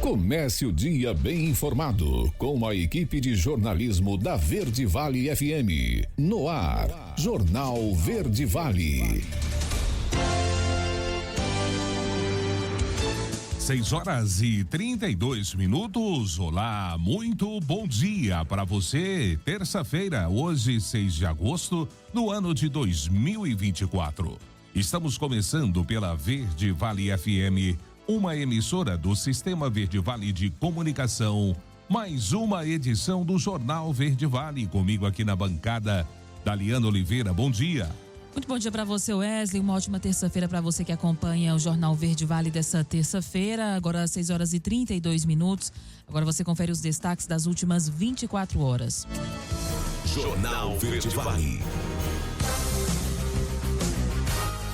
Comece o dia bem informado com a equipe de jornalismo da Verde Vale FM. No ar, Jornal Verde Vale. 6h32. Olá, muito bom dia para você. Terça-feira, hoje, 6 de agosto do ano de 2024. Estamos começando pela Verde Vale FM, uma emissora do Sistema Verde Vale de Comunicação. Mais uma edição do Jornal Verde Vale. Comigo aqui na bancada, Daliana Oliveira. Bom dia. Muito bom dia para você, Wesley. Uma ótima terça-feira para você que acompanha o Jornal Verde Vale dessa terça-feira. Agora 6h32. Agora você confere os destaques das últimas 24 horas. Jornal Verde Vale.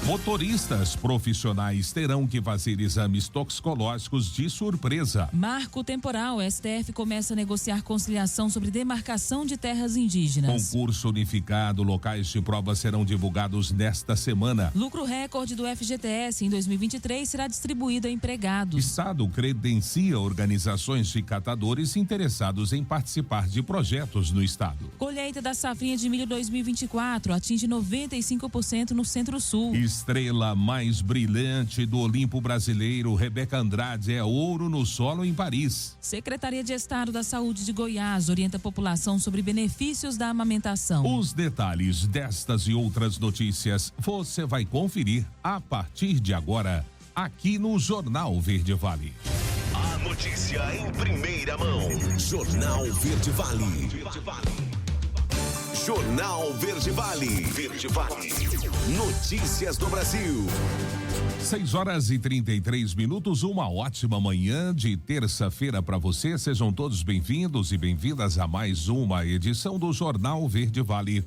Motoristas profissionais terão que fazer exames toxicológicos de surpresa. Marco temporal. STF começa a negociar conciliação sobre demarcação de terras indígenas. Concurso unificado. Locais de prova serão divulgados nesta semana. Lucro recorde do FGTS em 2023 será distribuído a empregados. Estado credencia organizações de catadores interessados em participar de projetos no estado. Colheita da safrinha de milho 2024 atinge 95% no Centro-Sul. Estrela mais brilhante do Olimpo brasileiro, Rebeca Andrade, é ouro no solo em Paris. Secretaria de Estado da Saúde de Goiás orienta a população sobre benefícios da amamentação. Os detalhes destas e outras notícias você vai conferir a partir de agora, aqui no Jornal Verde Vale. A notícia em primeira mão. Jornal Verde Vale. Jornal Verde Vale. Verde Vale. Notícias do Brasil. 6h33. Uma ótima manhã de terça-feira para você. Sejam todos bem-vindos e bem-vindas a mais uma edição do Jornal Verde Vale.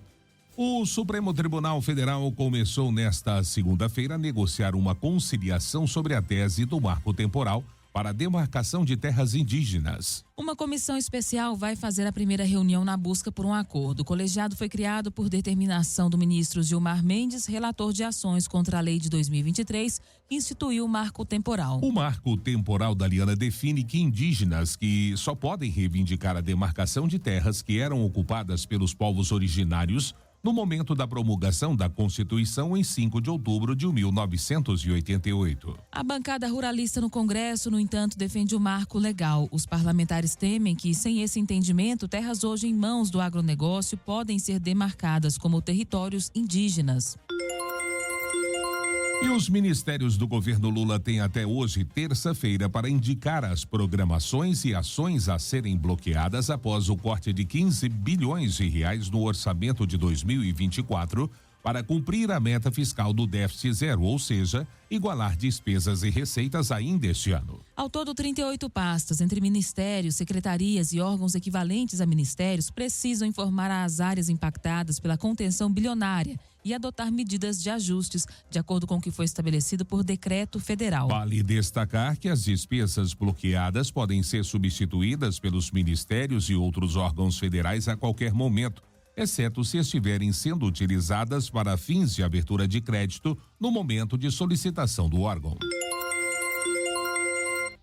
O Supremo Tribunal Federal começou nesta segunda-feira a negociar uma conciliação sobre a tese do marco temporal para a demarcação de terras indígenas. Uma comissão especial vai fazer a primeira reunião na busca por um acordo. O colegiado foi criado por determinação do ministro Gilmar Mendes, relator de ações contra a lei de 2023, que instituiu o marco temporal. O marco temporal, Daliana, define que indígenas que só podem reivindicar a demarcação de terras que eram ocupadas pelos povos originários no momento da promulgação da Constituição em 5 de outubro de 1988. A bancada ruralista no Congresso, no entanto, defende o marco legal. Os parlamentares temem que, sem esse entendimento, terras hoje em mãos do agronegócio podem ser demarcadas como territórios indígenas. E os ministérios do governo Lula têm até hoje, terça-feira, para indicar as programações e ações a serem bloqueadas após o corte de 15 bilhões de reais no orçamento de 2024 para cumprir a meta fiscal do déficit zero, ou seja, igualar despesas e receitas ainda este ano. Ao todo, 38 pastas entre ministérios, secretarias e órgãos equivalentes a ministérios precisam informar às áreas impactadas pela contenção bilionária e adotar medidas de ajustes, de acordo com o que foi estabelecido por decreto federal. Vale destacar que as despesas bloqueadas podem ser substituídas pelos ministérios e outros órgãos federais a qualquer momento, exceto se estiverem sendo utilizadas para fins de abertura de crédito no momento de solicitação do órgão.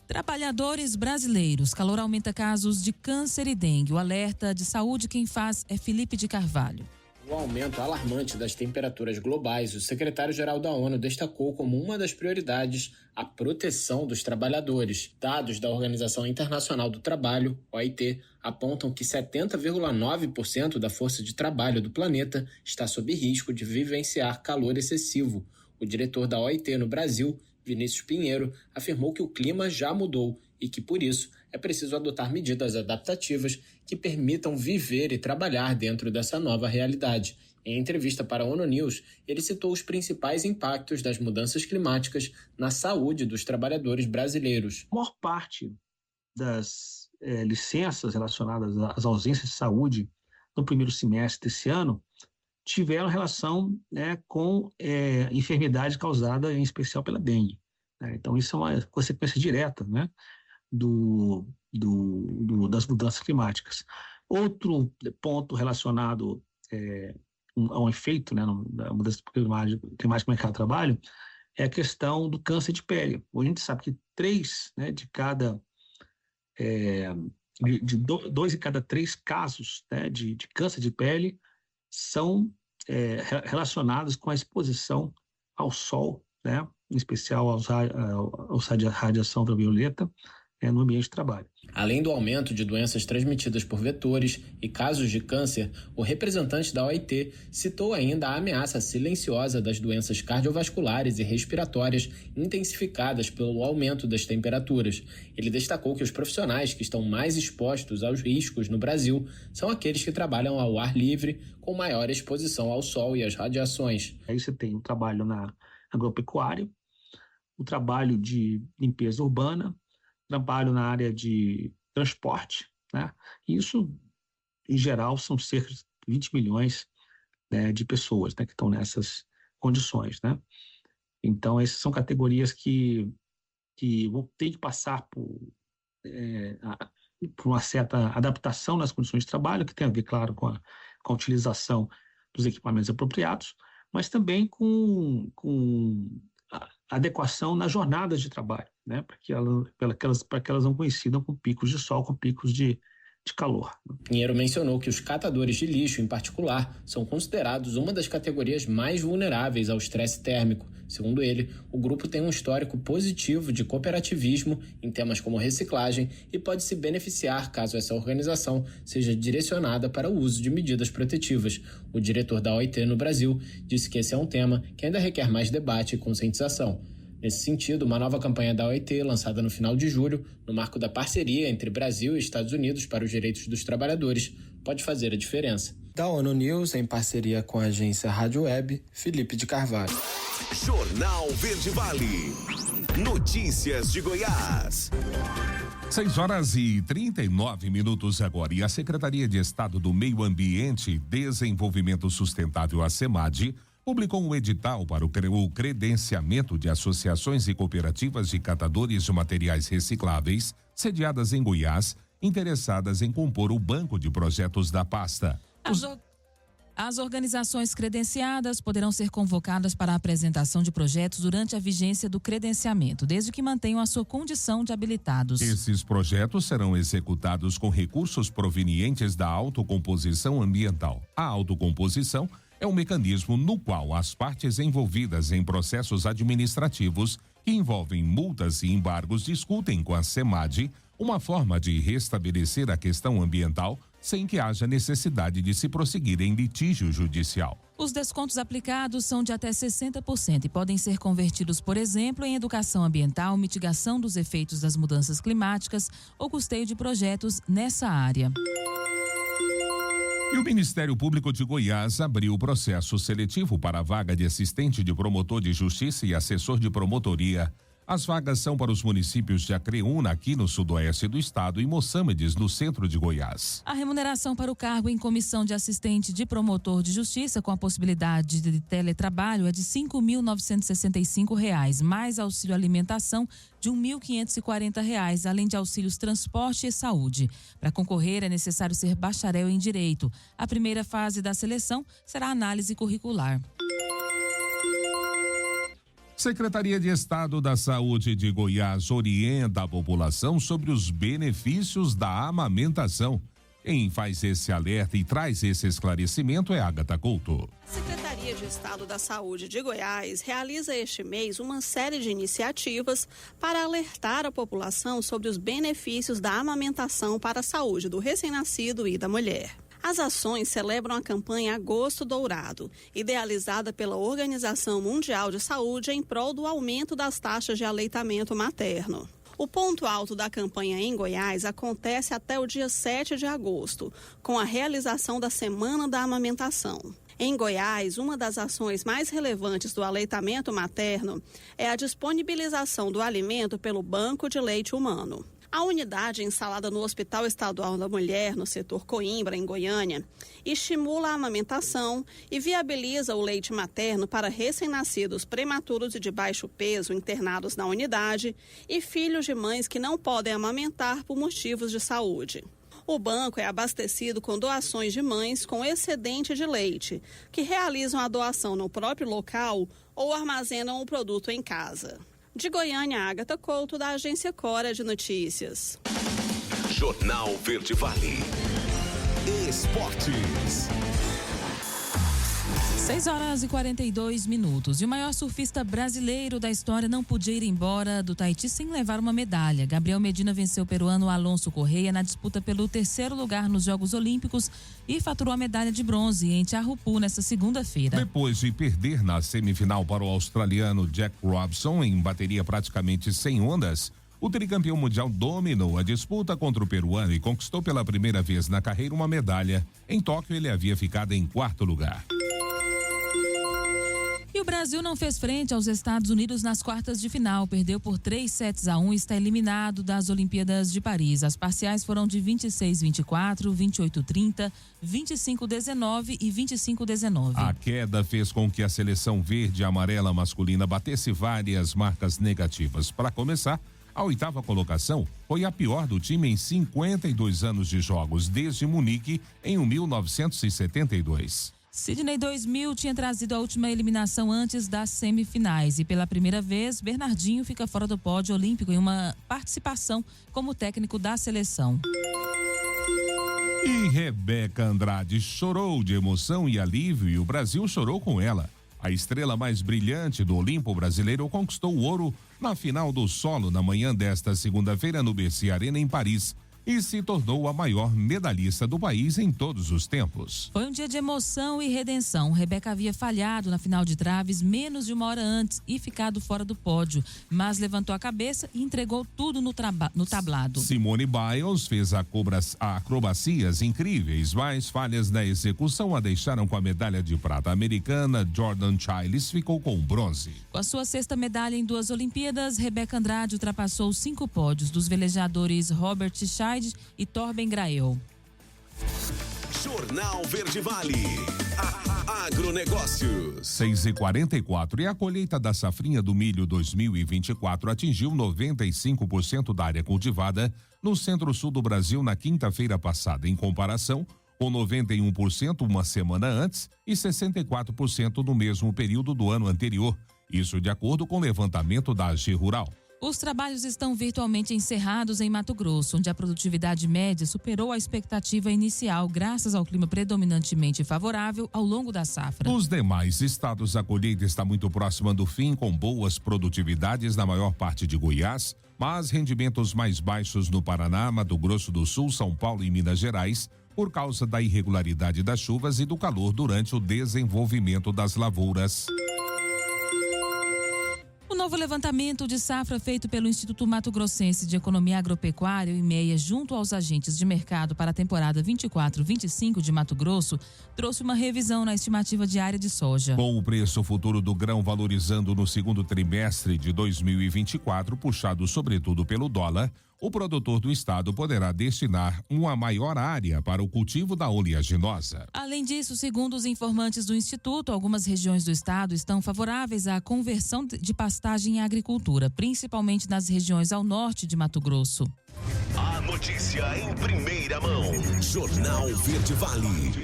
Trabalhadores brasileiros. Calor aumenta casos de câncer e dengue. O alerta de saúde quem faz é Felipe de Carvalho. O aumento alarmante das temperaturas globais, o secretário-geral da ONU destacou como uma das prioridades a proteção dos trabalhadores. Dados da Organização Internacional do Trabalho, OIT, apontam que 70,9% da força de trabalho do planeta está sob risco de vivenciar calor excessivo. O diretor da OIT no Brasil, Vinícius Pinheiro, afirmou que o clima já mudou e que, por isso, é preciso adotar medidas adaptativas que permitam viver e trabalhar dentro dessa nova realidade. Em entrevista para a ONU News, ele citou os principais impactos das mudanças climáticas na saúde dos trabalhadores brasileiros. A maior parte das licenças relacionadas às ausências de saúde no primeiro semestre desse ano tiveram relação com enfermidade causada em especial pela dengue. Então isso é uma consequência direta das mudanças climáticas. Outro ponto relacionado a um efeito da mudança climática no mercado de trabalho é a questão do câncer de pele. Hoje a gente sabe que 3 de cada de 2 em cada 3 casos, né, de câncer de pele são relacionados com a exposição ao sol, né, em especial à radiação ultravioleta, no ambiente de trabalho. Além do aumento de doenças transmitidas por vetores e casos de câncer, o representante da OIT citou ainda a ameaça silenciosa das doenças cardiovasculares e respiratórias intensificadas pelo aumento das temperaturas. Ele destacou que os profissionais que estão mais expostos aos riscos no Brasil são aqueles que trabalham ao ar livre, com maior exposição ao sol e às radiações. Aí você tem o trabalho na agropecuária, o trabalho de limpeza urbana, trabalho na área de transporte, né? Isso, em geral, são cerca de 20 milhões, né, de pessoas, né, que estão nessas condições, né? Então, essas são categorias que vão ter que passar por uma certa adaptação nas condições de trabalho, que tem a ver, claro, com a utilização dos equipamentos apropriados, mas também com adequação nas jornadas de trabalho, né, para que elas não coincidam com picos de sol, com picos de calor. Pinheiro mencionou que os catadores de lixo, em particular, são considerados uma das categorias mais vulneráveis ao estresse térmico. Segundo ele, o grupo tem um histórico positivo de cooperativismo em temas como reciclagem e pode se beneficiar caso essa organização seja direcionada para o uso de medidas protetivas. O diretor da OIT no Brasil disse que esse é um tema que ainda requer mais debate e conscientização. Nesse sentido, uma nova campanha da OIT, lançada no final de julho, no marco da parceria entre Brasil e Estados Unidos para os direitos dos trabalhadores, pode fazer a diferença. Da ONU News, em parceria com a agência Rádio Web, Felipe de Carvalho. Jornal Verde Vale. Notícias de Goiás. 6h39 agora. E a Secretaria de Estado do Meio Ambiente e Desenvolvimento Sustentável, a SEMAD, publicou um edital para o credenciamento de associações e cooperativas de catadores de materiais recicláveis, sediadas em Goiás, interessadas em compor o banco de projetos da pasta. As organizações credenciadas poderão ser convocadas para a apresentação de projetos durante a vigência do credenciamento, desde que mantenham a sua condição de habilitados. Esses projetos serão executados com recursos provenientes da autocomposição ambiental. A autocomposição é um mecanismo no qual as partes envolvidas em processos administrativos que envolvem multas e embargos discutem com a SEMAD uma forma de restabelecer a questão ambiental sem que haja necessidade de se prosseguir em litígio judicial. Os descontos aplicados são de até 60% e podem ser convertidos, por exemplo, em educação ambiental, mitigação dos efeitos das mudanças climáticas ou custeio de projetos nessa área. E o Ministério Público de Goiás abriu o processo seletivo para a vaga de assistente de promotor de justiça e assessor de promotoria. As vagas são para os municípios de Acreúna, aqui no sudoeste do estado, e Mossâmedes, no centro de Goiás. A remuneração para o cargo em comissão de assistente de promotor de justiça, com a possibilidade de teletrabalho, é de R$ 5.965, mais auxílio alimentação de R$ 1.540, além de auxílios transporte e saúde. Para concorrer, é necessário ser bacharel em direito. A primeira fase da seleção será a análise curricular. Secretaria de Estado da Saúde de Goiás orienta a população sobre os benefícios da amamentação. Quem faz esse alerta e traz esse esclarecimento é Agatha Couto. A Secretaria de Estado da Saúde de Goiás realiza este mês uma série de iniciativas para alertar a população sobre os benefícios da amamentação para a saúde do recém-nascido e da mulher. As ações celebram a campanha Agosto Dourado, idealizada pela Organização Mundial de Saúde em prol do aumento das taxas de aleitamento materno. O ponto alto da campanha em Goiás acontece até o dia 7 de agosto, com a realização da Semana da Amamentação. Em Goiás, uma das ações mais relevantes do aleitamento materno é a disponibilização do alimento pelo Banco de Leite Humano. A unidade instalada no Hospital Estadual da Mulher, no setor Coimbra, em Goiânia, estimula a amamentação e viabiliza o leite materno para recém-nascidos prematuros e de baixo peso internados na unidade e filhos de mães que não podem amamentar por motivos de saúde. O banco é abastecido com doações de mães com excedente de leite, que realizam a doação no próprio local ou armazenam o produto em casa. De Goiânia, Agatha Couto, da Agência Cora de Notícias. Jornal Verde Vale. Esportes. 6h42. E o maior surfista brasileiro da história não podia ir embora do Tahiti sem levar uma medalha. Gabriel Medina venceu o peruano Alonso Correia na disputa pelo 3º lugar nos Jogos Olímpicos e faturou a medalha de bronze em Tiahupu nesta segunda-feira. Depois de perder na semifinal para o australiano Jack Robson em bateria praticamente sem ondas, o tricampeão mundial dominou a disputa contra o peruano e conquistou pela primeira vez na carreira uma medalha. Em Tóquio, ele havia ficado em 4º lugar. E o Brasil não fez frente aos Estados Unidos nas quartas de final. Perdeu por 3-1 e está eliminado das Olimpíadas de Paris. As parciais foram de 26-24, 28-30, 25-19 e 25-19. A queda fez com que a seleção verde e amarela masculina batesse várias marcas negativas. Para começar, a 8ª colocação foi a pior do time em 52 anos de jogos, desde Munique em 1972. Sydney 2000 tinha trazido a última eliminação antes das semifinais e pela primeira vez Bernardinho fica fora do pódio olímpico em uma participação como técnico da seleção. E Rebeca Andrade chorou de emoção e alívio e o Brasil chorou com ela. A estrela mais brilhante do Olimpo brasileiro conquistou o ouro na final do solo na manhã desta segunda-feira no Bercy Arena em Paris. E se tornou a maior medalhista do país em todos os tempos. Foi um dia de emoção e redenção. Rebeca havia falhado na final de traves menos de uma hora antes e ficado fora do pódio, mas levantou a cabeça e entregou tudo no tablado. Simone Biles fez acrobacias incríveis, mas falhas na execução a deixaram com a medalha de prata. A americana Jordan Chiles ficou com bronze. Com a sua 6ª medalha em 2 Olimpíadas, Rebeca Andrade ultrapassou 5 pódios dos velejadores Robert Scheid e Torben Grael. Jornal Verde Vale. Agronegócios. 6h44. E a colheita da safrinha do milho 2024 atingiu 95% da área cultivada no centro-sul do Brasil na quinta-feira passada, em comparação com 91% uma semana antes e 64% no mesmo período do ano anterior. Isso de acordo com o levantamento da AG Rural. Os trabalhos estão virtualmente encerrados em Mato Grosso, onde a produtividade média superou a expectativa inicial, graças ao clima predominantemente favorável ao longo da safra. Nos demais estados, a colheita está muito próxima do fim, com boas produtividades na maior parte de Goiás, mas rendimentos mais baixos no Paraná, Mato Grosso do Sul, São Paulo e Minas Gerais, por causa da irregularidade das chuvas e do calor durante o desenvolvimento das lavouras. O novo levantamento de safra feito pelo Instituto Mato Grossense de Economia Agropecuária, o IMEA, junto aos agentes de mercado para a temporada 24-25 de Mato Grosso, trouxe uma revisão na estimativa de área de soja. Com o preço futuro do grão valorizando no segundo trimestre de 2024, puxado sobretudo pelo dólar, o produtor do estado poderá destinar uma maior área para o cultivo da oleaginosa. Além disso, segundo os informantes do Instituto, algumas regiões do estado estão favoráveis à conversão de pastagem em agricultura, principalmente nas regiões ao norte de Mato Grosso. A notícia em primeira mão. Jornal Verde Vale.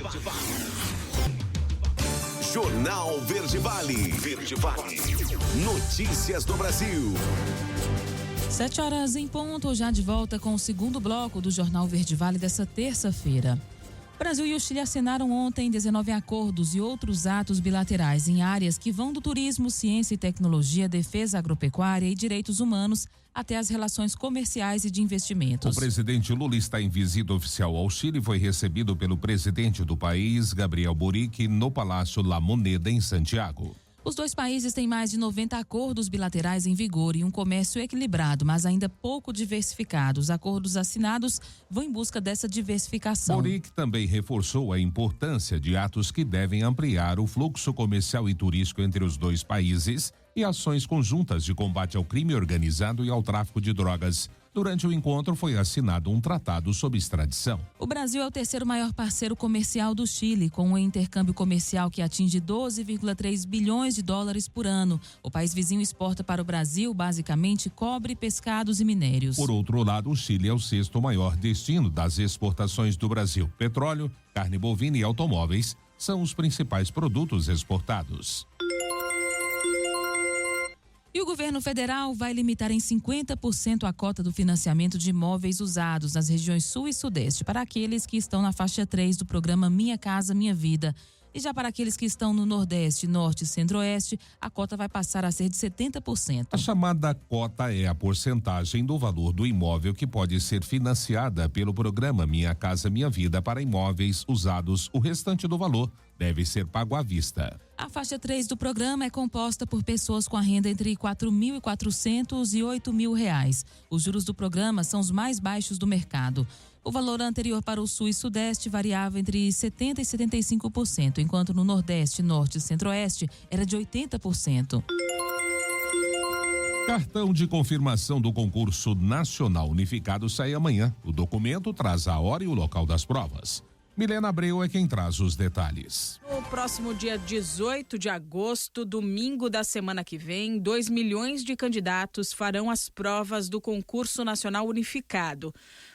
Jornal Verde Vale. Verde Vale. Notícias do Brasil. 7h em ponto, já de volta com o segundo bloco do Jornal Verde Vale dessa terça-feira. Brasil e o Chile assinaram ontem 19 acordos e outros atos bilaterais em áreas que vão do turismo, ciência e tecnologia, defesa agropecuária e direitos humanos até as relações comerciais e de investimentos. O presidente Lula está em visita oficial ao Chile e foi recebido pelo presidente do país, Gabriel Boric, no Palácio La Moneda, em Santiago. Os dois países têm mais de 90 acordos bilaterais em vigor e um comércio equilibrado, mas ainda pouco diversificado. Os acordos assinados vão em busca dessa diversificação. Boric também reforçou a importância de atos que devem ampliar o fluxo comercial e turístico entre os dois países e ações conjuntas de combate ao crime organizado e ao tráfico de drogas. Durante o encontro foi assinado um tratado sobre extradição. O Brasil é o terceiro maior parceiro comercial do Chile, com um intercâmbio comercial que atinge 12,3 bilhões de dólares por ano. O país vizinho exporta para o Brasil, basicamente, cobre, pescados e minérios. Por outro lado, o Chile é o sexto maior destino das exportações do Brasil. Petróleo, carne bovina e automóveis são os principais produtos exportados. E o governo federal vai limitar em 50% a cota do financiamento de imóveis usados nas regiões Sul e Sudeste para aqueles que estão na faixa 3 do programa Minha Casa Minha Vida. E já para aqueles que estão no Nordeste, Norte e Centro-Oeste, a cota vai passar a ser de 70%. A chamada cota é a porcentagem do valor do imóvel que pode ser financiada pelo programa Minha Casa Minha Vida para imóveis usados. O restante do valor deve ser pago à vista. A faixa 3 do programa é composta por pessoas com a renda entre R$ 4.400 e R$ 8.000. Os juros do programa são os mais baixos do mercado. O valor anterior para o Sul e Sudeste variava entre 70% e 75%, enquanto no Nordeste, Norte e Centro-Oeste era de 80%. Cartão de confirmação do concurso nacional unificado sai amanhã. O documento traz a hora e o local das provas. Milena Abreu é quem traz os detalhes. No próximo dia 18 de agosto, domingo da semana que vem, 2 milhões de candidatos farão as provas do concurso nacional unificado.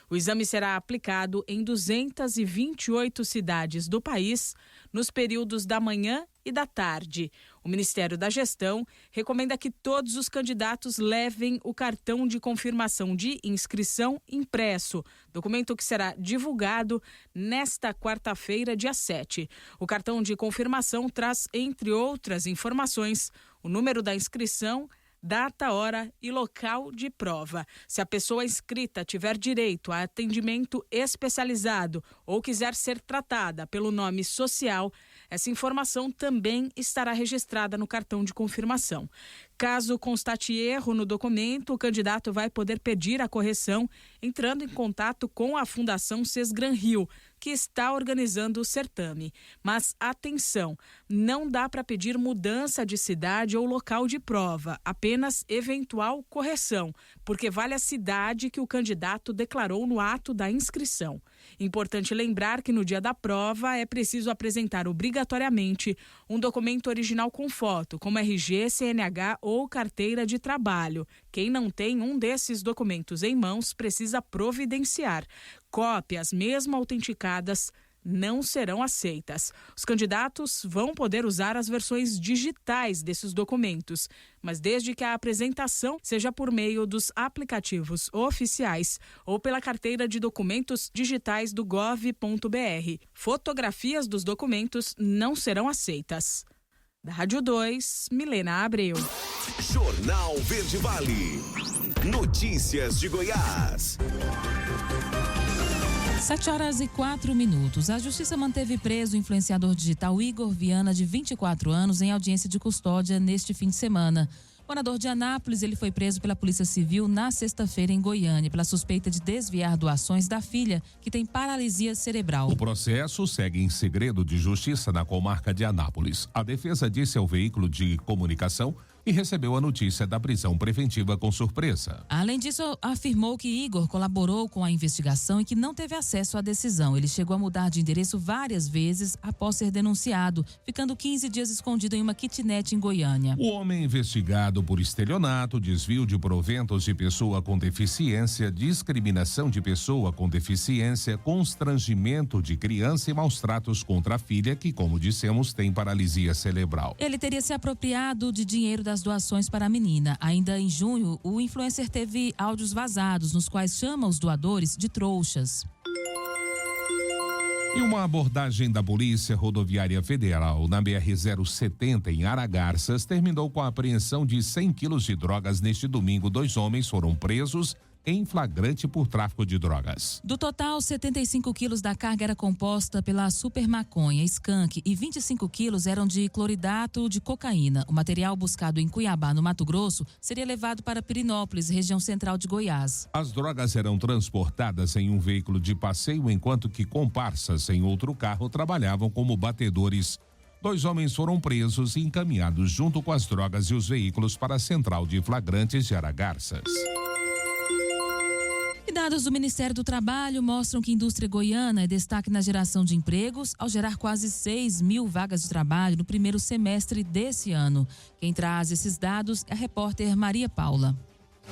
O exame será aplicado em 228 cidades do país, nos períodos da manhã e da tarde. O Ministério da Gestão recomenda que todos os candidatos levem o cartão de confirmação de inscrição impresso, documento que será divulgado nesta quarta-feira, dia 7. O cartão de confirmação traz, entre outras informações, o número da inscrição, data, hora e local de prova. Se a pessoa inscrita tiver direito a atendimento especializado ou quiser ser tratada pelo nome social, essa informação também estará registrada no cartão de confirmação. Caso constate erro no documento, o candidato vai poder pedir a correção entrando em contato com a Fundação Sesgran Rio, que está organizando o certame. Mas atenção, não dá para pedir mudança de cidade ou local de prova, apenas eventual correção, porque vale a cidade que o candidato declarou no ato da inscrição. Importante lembrar que no dia da prova é preciso apresentar obrigatoriamente um documento original com foto, como RG, CNH ou carteira de trabalho. Quem não tem um desses documentos em mãos precisa providenciar. Cópias, mesmo autenticadas, não serão aceitas. Os candidatos vão poder usar as versões digitais desses documentos, mas desde que a apresentação seja por meio dos aplicativos oficiais ou pela carteira de documentos digitais do gov.br. Fotografias dos documentos não serão aceitas. Da Rádio 2, Milena Abreu. Jornal Verde Vale. Notícias de Goiás. 7h04. A Justiça manteve preso o influenciador digital Igor Viana, de 24 anos, em audiência de custódia neste fim de semana. Morador de Anápolis, ele foi preso pela Polícia Civil na sexta-feira em Goiânia, pela suspeita de desviar doações da filha, que tem paralisia cerebral. O processo segue em segredo de justiça na comarca de Anápolis. A defesa disse ao veículo de comunicação e recebeu a notícia da prisão preventiva com surpresa. Além disso, afirmou que Igor colaborou com a investigação e que não teve acesso à decisão. Ele chegou a mudar de endereço várias vezes após ser denunciado, ficando 15 dias escondido em uma kitnet em Goiânia. O homem investigado por estelionato, desvio de proventos de pessoa com deficiência, discriminação de pessoa com deficiência, constrangimento de criança e maus tratos contra a filha, que, como dissemos, tem paralisia cerebral. Ele teria se apropriado de dinheiro das doações para a menina. Ainda em junho, o influencer teve áudios vazados, nos quais chama os doadores de trouxas. E uma abordagem da Polícia Rodoviária Federal na BR-070 em Aragarças terminou com a apreensão de 100 quilos de drogas. Neste domingo, 2 homens foram presos em flagrante por tráfico de drogas. Do total, 75 quilos da carga era composta pela super maconha, skunk, e 25 quilos eram de cloridato de cocaína. O material buscado em Cuiabá, no Mato Grosso, seria levado para Pirinópolis, região central de Goiás. As drogas eram transportadas em um veículo de passeio, enquanto que comparsas em outro carro trabalhavam como batedores. 2 homens foram presos e encaminhados junto com as drogas e os veículos para a central de flagrantes de Aragarças. Dados do Ministério do Trabalho mostram que a indústria goiana é destaque na geração de empregos, ao gerar quase 6 mil vagas de trabalho no primeiro semestre desse ano. Quem traz esses dados é a repórter Maria Paula.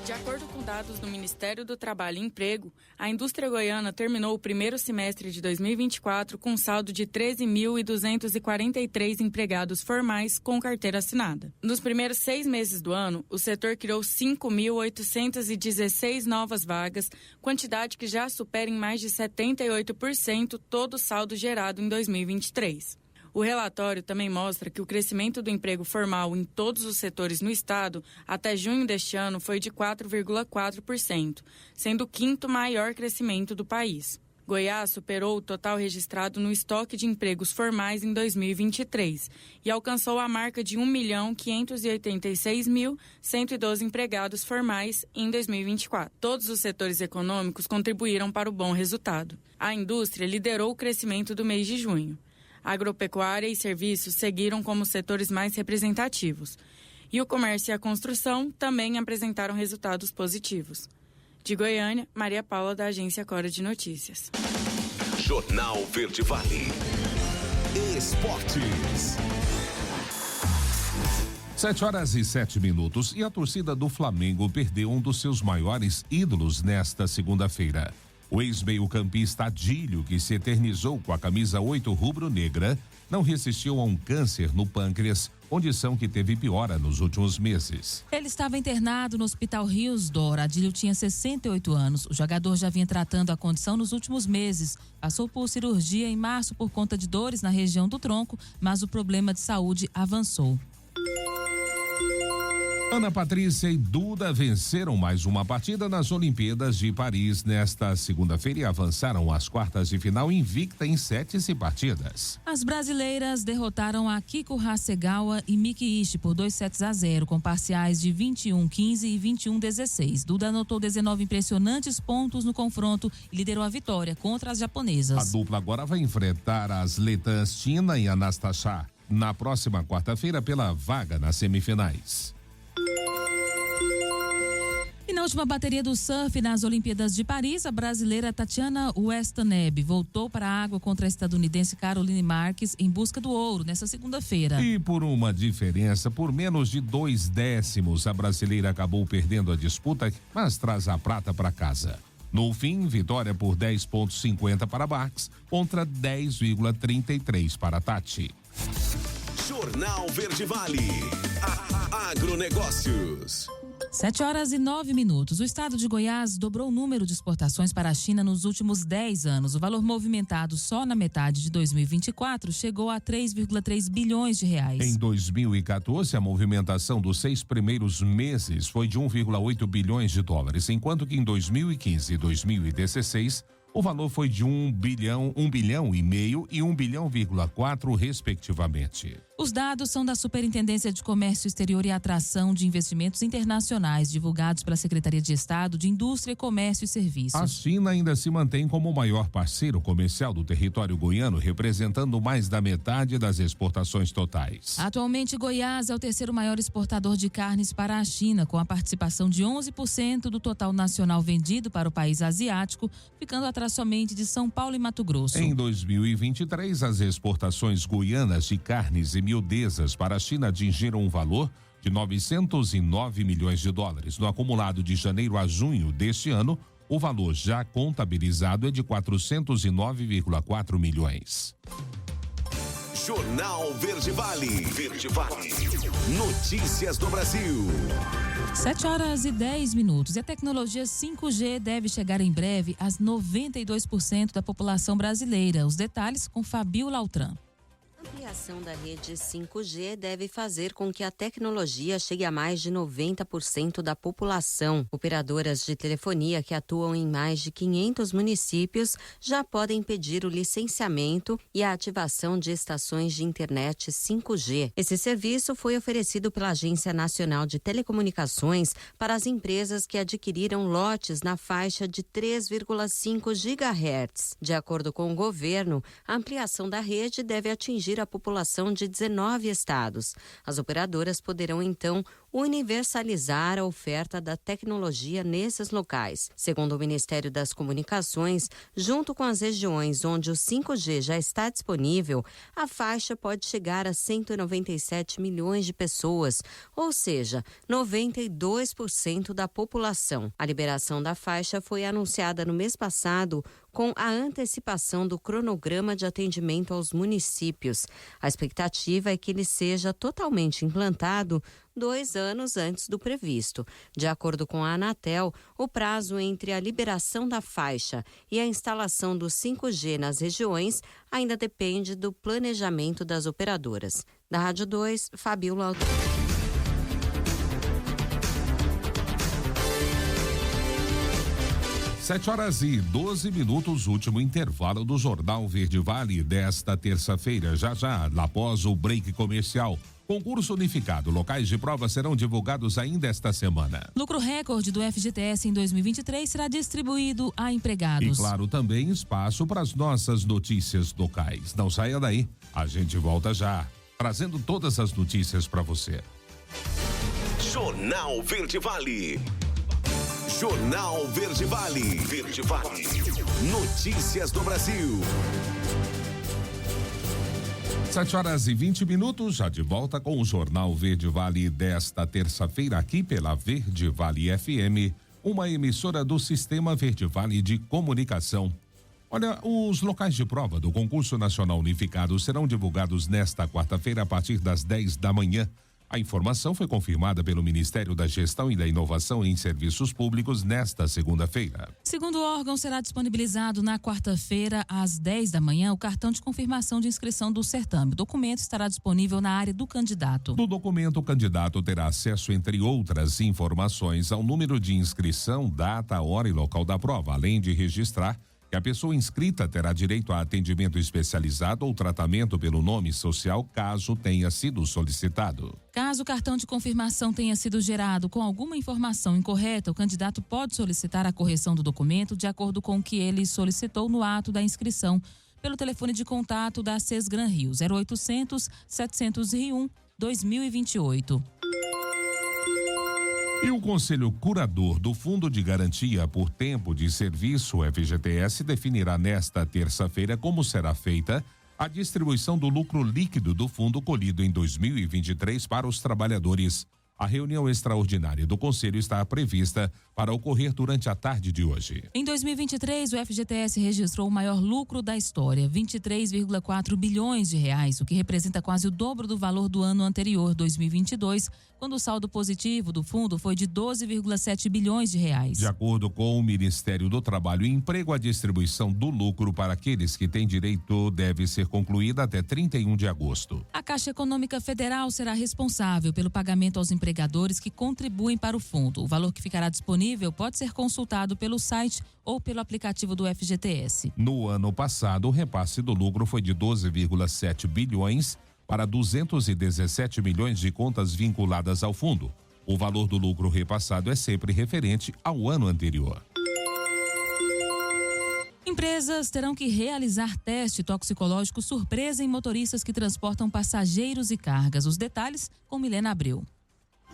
De acordo com dados do Ministério do Trabalho e Emprego, a indústria goiana terminou o primeiro semestre de 2024 com um saldo de 13.243 empregados formais com carteira assinada. Nos primeiros 6 meses do ano, o setor criou 5.816 novas vagas, quantidade que já supera em mais de 78% todo o saldo gerado em 2023. O relatório também mostra que o crescimento do emprego formal em todos os setores no estado até junho deste ano foi de 4,4%, sendo o 5º maior crescimento do país. Goiás superou o total registrado no estoque de empregos formais em 2023 e alcançou a marca de 1.586.112 empregados formais em 2024. Todos os setores econômicos contribuíram para o bom resultado. A indústria liderou o crescimento do mês de junho. Agropecuária e serviços seguiram como setores mais representativos. E o comércio e a construção também apresentaram resultados positivos. De Goiânia, Maria Paula, da Agência Cora de Notícias. Jornal Verde Vale. Esportes. 7h07. E a torcida do Flamengo perdeu um dos seus maiores ídolos nesta segunda-feira. O ex-meio-campista Adílio, que se eternizou com a camisa 8 rubro-negra, não resistiu a um câncer no pâncreas, condição que teve piora nos últimos meses. Ele estava internado no Hospital Rios d'Or. Adílio tinha 68 anos. O jogador já vinha tratando a condição nos últimos meses. Passou por cirurgia em março por conta de dores na região do tronco, mas o problema de saúde avançou. Ana Patrícia e Duda venceram mais uma partida nas Olimpíadas de Paris nesta segunda-feira e avançaram às quartas de final invicta em 7 partidas. As brasileiras derrotaram a Kiko Hasegawa e Miki Ishii por 2-0, com parciais de 21-15 e 21-16. Duda anotou 19 impressionantes pontos no confronto e liderou a vitória contra as japonesas. A dupla agora vai enfrentar as letãs Tina e Anastasia na próxima quarta-feira pela vaga nas semifinais. E na última bateria do surf nas Olimpíadas de Paris, a brasileira Tatiana Westaneb voltou para a água contra a estadunidense Caroline Marques em busca do ouro nesta segunda-feira. E por uma diferença, por menos de 2 décimos, a brasileira acabou perdendo a disputa, mas traz a prata para casa. No fim, vitória por 10,50 para Marques contra 10,33 para Tati. Jornal Verde Vale. Agronegócios. 7h09. O estado de Goiás dobrou o número de exportações para a China nos últimos 10 anos. O valor movimentado só na metade de 2024 chegou a 3,3 bilhões de reais. Em 2014, a movimentação dos 6 primeiros meses foi de 1,8 bilhões de dólares, enquanto que em 2015 e 2016 o valor foi de 1 bilhão e meio e 1,4 bilhão, respectivamente. Os dados são da Superintendência de Comércio Exterior e Atração de Investimentos Internacionais, divulgados pela Secretaria de Estado de Indústria, Comércio e Serviços. A China ainda se mantém como o maior parceiro comercial do território goiano, representando mais da metade das exportações totais. Atualmente, Goiás é o terceiro maior exportador de carnes para a China, com a participação de 11% do total nacional vendido para o país asiático, ficando atrás somente de São Paulo e Mato Grosso. Em 2023, as exportações goianas de carnes e miudezas para a China atingiram um valor de 909 milhões de dólares. No acumulado de janeiro a junho deste ano, o valor já contabilizado é de 409,4 milhões. Jornal Verde Vale. Verde Vale. Notícias do Brasil. 7h10. E a tecnologia 5G deve chegar em breve às 92% da população brasileira. Os detalhes com Fabiola Altran. A ampliação da rede 5G deve fazer com que a tecnologia chegue a mais de 90% da população. Operadoras de telefonia que atuam em mais de 500 municípios já podem pedir o licenciamento e a ativação de estações de internet 5G. Esse serviço foi oferecido pela Agência Nacional de Telecomunicações para as empresas que adquiriram lotes na faixa de 3,5 GHz. De acordo com o governo, a ampliação da rede deve atingir a população de 19 estados. As operadoras poderão, então, universalizar a oferta da tecnologia nesses locais. Segundo o Ministério das Comunicações, junto com as regiões onde o 5G já está disponível, a faixa pode chegar a 197 milhões de pessoas, ou seja, 92% da população. A liberação da faixa foi anunciada no mês passado com a antecipação do cronograma de atendimento aos municípios. A expectativa é que ele seja totalmente implantado 2 anos antes do previsto. De acordo com a Anatel, o prazo entre a liberação da faixa e a instalação do 5G nas regiões ainda depende do planejamento das operadoras. Da Rádio 2, Fabíola Alto. 7h12, último intervalo do Jornal Verde Vale desta terça-feira. Já após o break comercial. Concurso unificado. Locais de prova serão divulgados ainda esta semana. Lucro recorde do FGTS em 2023 será distribuído a empregados. E claro, também espaço para as nossas notícias locais. Não saia daí. A gente volta já, trazendo todas as notícias para você. Jornal Verde Vale. Jornal Verde Vale. Verde Vale. Notícias do Brasil. 7h20, já de volta com o Jornal Verde Vale desta terça-feira aqui pela Verde Vale FM, uma emissora do Sistema Verde Vale de Comunicação. Olha, os locais de prova do Concurso Nacional Unificado serão divulgados nesta quarta-feira a partir das 10 da manhã. A informação foi confirmada pelo Ministério da Gestão e da Inovação em Serviços Públicos nesta segunda-feira. Segundo o órgão, será disponibilizado na quarta-feira, às 10 da manhã, o cartão de confirmação de inscrição do certame. O documento estará disponível na área do candidato. No documento, o candidato terá acesso, entre outras informações, ao número de inscrição, data, hora e local da prova, além de registrar que a pessoa inscrita terá direito a atendimento especializado ou tratamento pelo nome social, caso tenha sido solicitado. Caso o cartão de confirmação tenha sido gerado com alguma informação incorreta, o candidato pode solicitar a correção do documento de acordo com o que ele solicitou no ato da inscrição, pelo telefone de contato da Sesgran Rio, 0800 701 2028. E o Conselho Curador do Fundo de Garantia por Tempo de Serviço, FGTS, definirá nesta terça-feira como será feita a distribuição do lucro líquido do fundo colhido em 2023 para os trabalhadores. A reunião extraordinária do Conselho está prevista para ocorrer durante a tarde de hoje. Em 2023, o FGTS registrou o maior lucro da história, 23,4 bilhões de reais, o que representa quase o dobro do valor do ano anterior, 2022, quando o saldo positivo do fundo foi de 12,7 bilhões de reais. De acordo com o Ministério do Trabalho e Emprego, a distribuição do lucro para aqueles que têm direito deve ser concluída até 31 de agosto. A Caixa Econômica Federal será responsável pelo pagamento aos empregadores que contribuem para o fundo. O valor que ficará disponível pode ser consultado pelo site ou pelo aplicativo do FGTS. No ano passado, o repasse do lucro foi de 12,7 bilhões para 217 milhões de contas vinculadas ao fundo. O valor do lucro repassado é sempre referente ao ano anterior. Empresas terão que realizar teste toxicológico surpresa em motoristas que transportam passageiros e cargas. Os detalhes com Milena Abreu.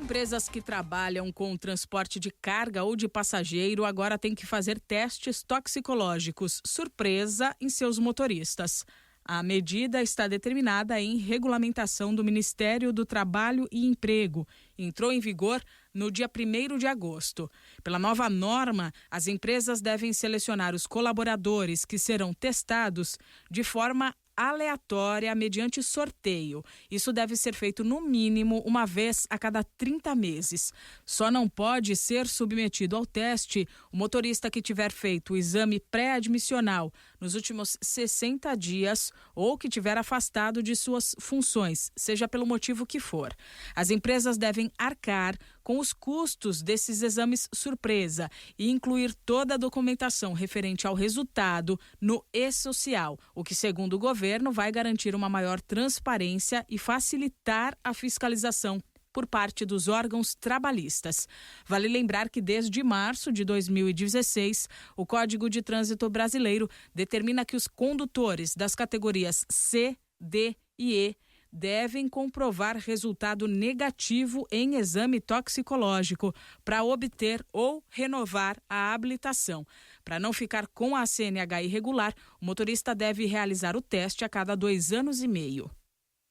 Empresas que trabalham com transporte de carga ou de passageiro agora têm que fazer testes toxicológicos surpresa em seus motoristas. A medida está determinada em regulamentação do Ministério do Trabalho e Emprego. Entrou em vigor no dia 1º de agosto. Pela nova norma, as empresas devem selecionar os colaboradores que serão testados de forma aleatória mediante sorteio. Isso deve ser feito no mínimo uma vez a cada 30 meses. Só não pode ser submetido ao teste o motorista que tiver feito o exame pré-admissional nos últimos 60 dias ou que tiver afastado de suas funções, seja pelo motivo que for. As empresas devem arcar com os custos desses exames surpresa e incluir toda a documentação referente ao resultado no e-social, o que, segundo o governo, vai garantir uma maior transparência e facilitar a fiscalização por parte dos órgãos trabalhistas. Vale lembrar que desde março de 2016, o Código de Trânsito Brasileiro determina que os condutores das categorias C, D e E devem comprovar resultado negativo em exame toxicológico para obter ou renovar a habilitação. Para não ficar com a CNH irregular, o motorista deve realizar o teste a cada 2 anos e meio.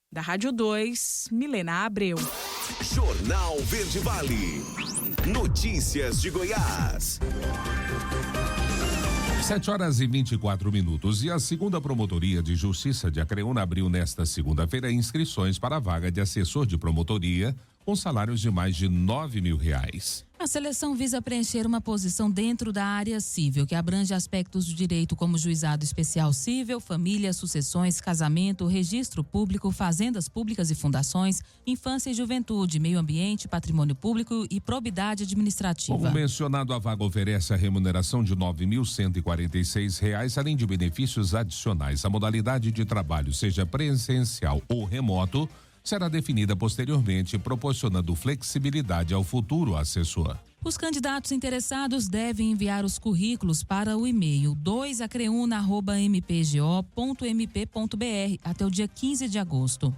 Da Rádio 2, Milena Abreu. Jornal Verde Vale. Notícias de Goiás. 7h24. E a segunda Promotoria de Justiça de Acreúna abriu nesta segunda-feira inscrições para a vaga de assessor de promotoria com salários de mais de R$9 mil. A seleção visa preencher uma posição dentro da área civil, que abrange aspectos do direito como juizado especial civil, família, sucessões, casamento, registro público, fazendas públicas e fundações, infância e juventude, meio ambiente, patrimônio público e probidade administrativa. Como mencionado, a vaga oferece a remuneração de R$ 9.146, além de benefícios adicionais. A modalidade de trabalho, seja presencial ou remoto, será definida posteriormente, proporcionando flexibilidade ao futuro assessor. Os candidatos interessados devem enviar os currículos para o e-mail 2acreuna@mpgo.mp.br até o dia 15 de agosto.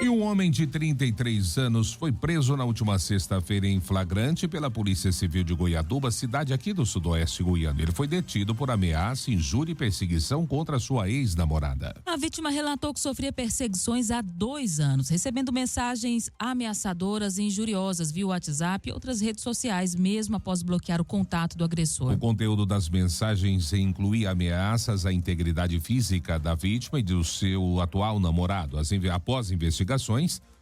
E um homem de 33 anos foi preso na última sexta-feira em flagrante pela Polícia Civil de Goiatuba, cidade aqui do sudoeste goiano. Ele foi detido por ameaça, injúria e perseguição contra sua ex-namorada. A vítima relatou que sofria perseguições há 2 anos, recebendo mensagens ameaçadoras e injuriosas via WhatsApp e outras redes sociais, mesmo após bloquear o contato do agressor. O conteúdo das mensagens incluía ameaças à integridade física da vítima e do seu atual namorado. Após investigações,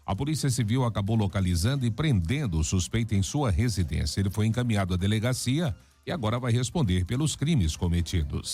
a Polícia Civil acabou localizando e prendendo o suspeito em sua residência. Ele foi encaminhado à delegacia e agora vai responder pelos crimes cometidos.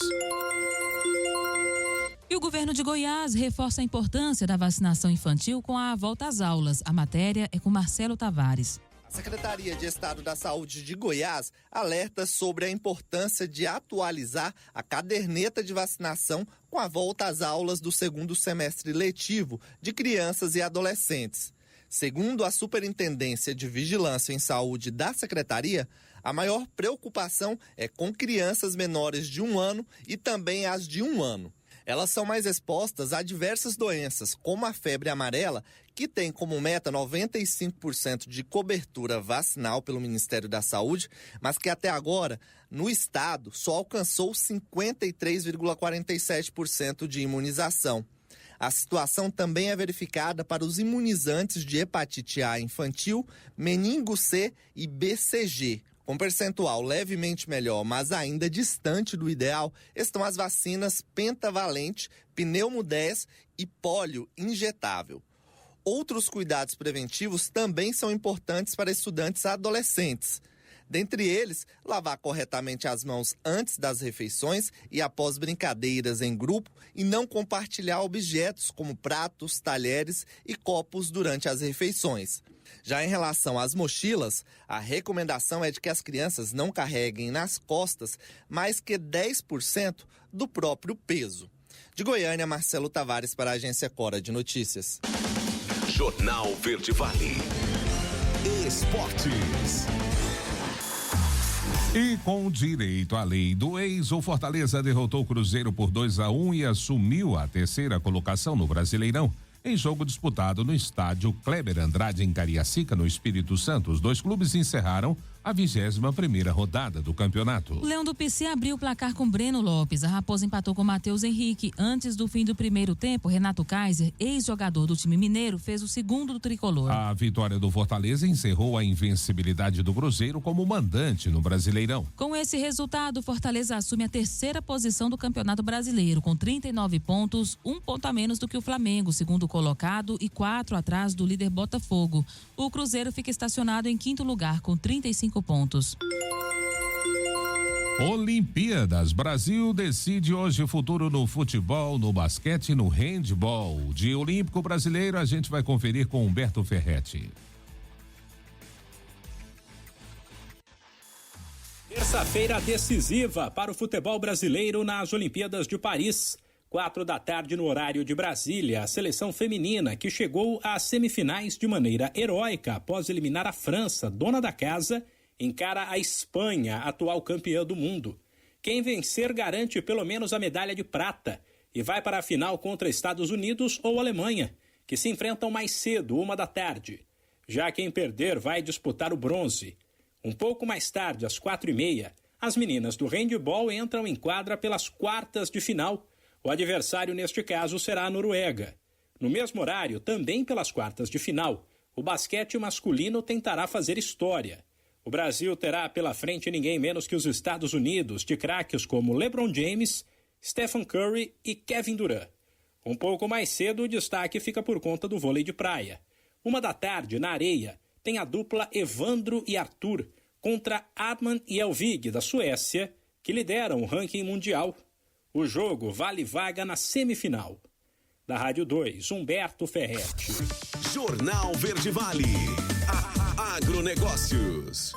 E o governo de Goiás reforça a importância da vacinação infantil com a volta às aulas. A matéria é com Marcelo Tavares. A Secretaria de Estado da Saúde de Goiás alerta sobre a importância de atualizar a caderneta de vacinação com a volta às aulas do segundo semestre letivo de crianças e adolescentes. Segundo a Superintendência de Vigilância em Saúde da Secretaria, a maior preocupação é com crianças menores de 1 ano e também as de 1 ano. Elas são mais expostas a diversas doenças, como a febre amarela, que tem como meta 95% de cobertura vacinal pelo Ministério da Saúde, mas que até agora, no estado, só alcançou 53,47% de imunização. A situação também é verificada para os imunizantes de hepatite A infantil, meningo C e BCG. Com percentual levemente melhor, mas ainda distante do ideal, estão as vacinas pentavalente, pneumo 10 e pólio injetável. Outros cuidados preventivos também são importantes para estudantes adolescentes. Dentre eles, lavar corretamente as mãos antes das refeições e após brincadeiras em grupo e não compartilhar objetos como pratos, talheres e copos durante as refeições. Já em relação às mochilas, a recomendação é de que as crianças não carreguem nas costas mais que 10% do próprio peso. De Goiânia, Marcelo Tavares para a Agência Cora de Notícias. Jornal Verde Vale. Esportes. E com direito à lei do ex, o Fortaleza derrotou o Cruzeiro por 2-1 e assumiu a 3ª colocação no Brasileirão. Em jogo disputado no estádio Kleber Andrade, em Cariacica, no Espírito Santo, os dois clubes encerraram a 21ª rodada do campeonato. O Leão do PC abriu o placar com Breno Lopes. A Raposa empatou com Matheus Henrique. Antes do fim do primeiro tempo, Renato Kaiser, ex-jogador do time mineiro, fez o segundo do tricolor. A vitória do Fortaleza encerrou a invencibilidade do Cruzeiro como mandante no Brasileirão. Com esse resultado, o Fortaleza assume a 3ª posição do Campeonato Brasileiro, com 39 pontos, 1 ponto a menos do que o Flamengo, segundo colocado, e 4 atrás do líder Botafogo. O Cruzeiro fica estacionado em 5º lugar, com 35 pontos. Olimpíadas. Brasil decide hoje o futuro no futebol, no basquete e no handebol. Dia Olímpico Brasileiro, a gente vai conferir com Humberto Ferretti. Terça-feira decisiva para o futebol brasileiro nas Olimpíadas de Paris. 4 da tarde no horário de Brasília, a seleção feminina que chegou às semifinais de maneira heróica após eliminar a França, dona da casa, encara a Espanha, atual campeã do mundo. Quem vencer garante pelo menos a medalha de prata, e vai para a final contra Estados Unidos ou Alemanha, que se enfrentam mais cedo, 13h. Já quem perder vai disputar o bronze. Um pouco mais tarde, às 4h30, as meninas do handebol entram em quadra pelas quartas de final. O adversário, neste caso, será a Noruega. No mesmo horário, também pelas quartas de final, o basquete masculino tentará fazer história. O Brasil terá pela frente ninguém menos que os Estados Unidos, de craques como LeBron James, Stephen Curry e Kevin Durant. Um pouco mais cedo, o destaque fica por conta do vôlei de praia. 13h, na areia, tem a dupla Evandro e Arthur contra Adman e Elvig, da Suécia, que lideram o ranking mundial. O jogo vale vaga na semifinal. Da Rádio 2, Humberto Ferretti. Jornal Verde Vale. Agronegócios.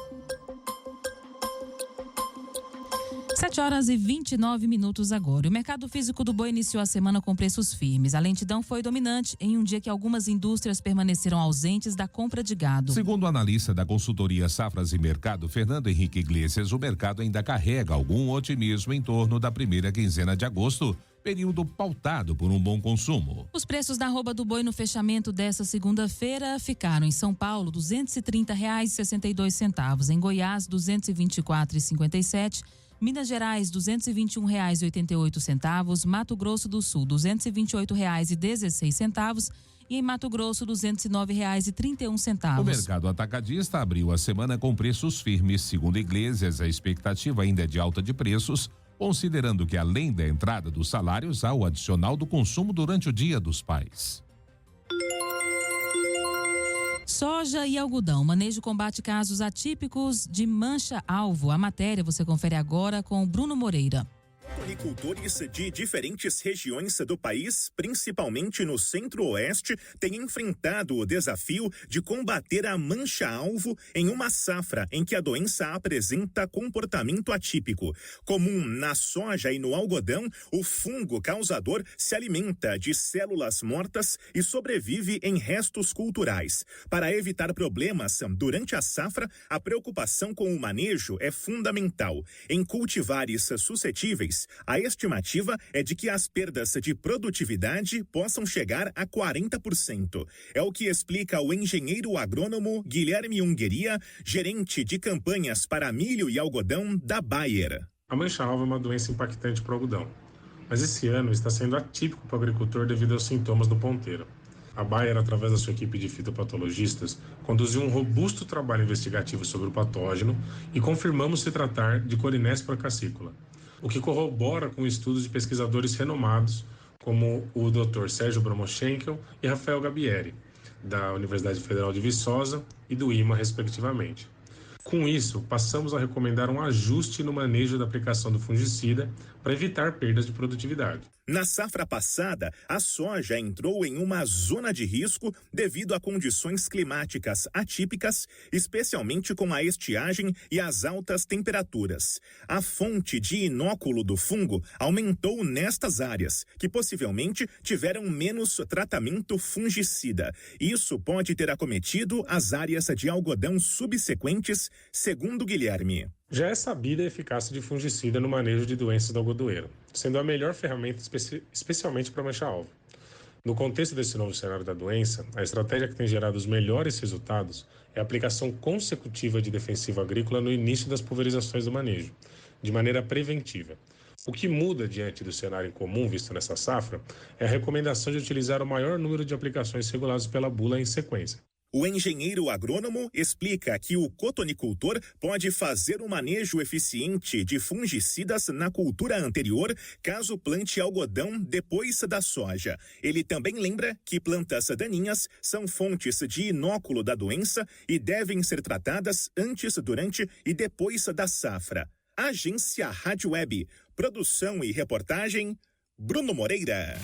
7h29 agora. O mercado físico do boi iniciou a semana com preços firmes. A lentidão foi dominante em um dia que algumas indústrias permaneceram ausentes da compra de gado. Segundo o analista da consultoria Safras e Mercado, Fernando Henrique Iglesias, o mercado ainda carrega algum otimismo em torno da primeira quinzena de agosto, período pautado por um bom consumo. Os preços da arroba do boi no fechamento dessa segunda-feira ficaram em São Paulo R$ 230,62, em Goiás R$ 224,57, Minas Gerais R$ 221,88, Mato Grosso do Sul R$ 228,16 e em Mato Grosso R$ 209,31. O mercado atacadista abriu a semana com preços firmes. Segundo Iglesias, a expectativa ainda é de alta de preços, considerando que além da entrada dos salários, há o adicional do consumo durante o Dia dos Pais. Soja e algodão. Manejo combate casos atípicos de mancha-alvo. A matéria você confere agora com Bruno Moreira. Agricultores de diferentes regiões do país, principalmente no centro-oeste, têm enfrentado o desafio de combater a mancha-alvo em uma safra em que a doença apresenta comportamento atípico. Comum na soja e no algodão, o fungo causador se alimenta de células mortas e sobrevive em restos culturais. Para evitar problemas durante a safra, a preocupação com o manejo é fundamental. Em cultivares suscetíveis, a estimativa é de que as perdas de produtividade possam chegar a 40%. É o que explica o engenheiro agrônomo Guilherme Ungueria, gerente de campanhas para milho e algodão da Bayer. A mancha-alvo é uma doença impactante para o algodão, mas esse ano está sendo atípico para o agricultor devido aos sintomas do ponteiro. A Bayer, através da sua equipe de fitopatologistas, conduziu um robusto trabalho investigativo sobre o patógeno e confirmamos se tratar de Corinéspora cassícula, o que corrobora com estudos de pesquisadores renomados como o Dr. Sérgio Bromochenkel e Rafael Gabieri, da Universidade Federal de Viçosa e do IMA, respectivamente. Com isso, passamos a recomendar um ajuste no manejo da aplicação do fungicida para evitar perdas de produtividade. Na safra passada, a soja entrou em uma zona de risco devido a condições climáticas atípicas, especialmente com a estiagem e as altas temperaturas. A fonte de inóculo do fungo aumentou nestas áreas, que possivelmente tiveram menos tratamento fungicida. Isso pode ter acometido as áreas de algodão subsequentes, segundo Guilherme. Já é sabida a eficácia de fungicida no manejo de doenças do algodoeiro, sendo a melhor ferramenta especialmente para mancha-alvo. No contexto desse novo cenário da doença, a estratégia que tem gerado os melhores resultados é a aplicação consecutiva de defensivo agrícola no início das pulverizações do manejo, de maneira preventiva. O que muda diante do cenário incomum visto nessa safra é a recomendação de utilizar o maior número de aplicações reguladas pela bula em sequência. O engenheiro agrônomo explica que o cotonicultor pode fazer um manejo eficiente de fungicidas na cultura anterior, caso plante algodão depois da soja. Ele também lembra que plantas daninhas são fontes de inóculo da doença e devem ser tratadas antes, durante e depois da safra. Agência Rádio Web. Produção e reportagem, Bruno Moreira.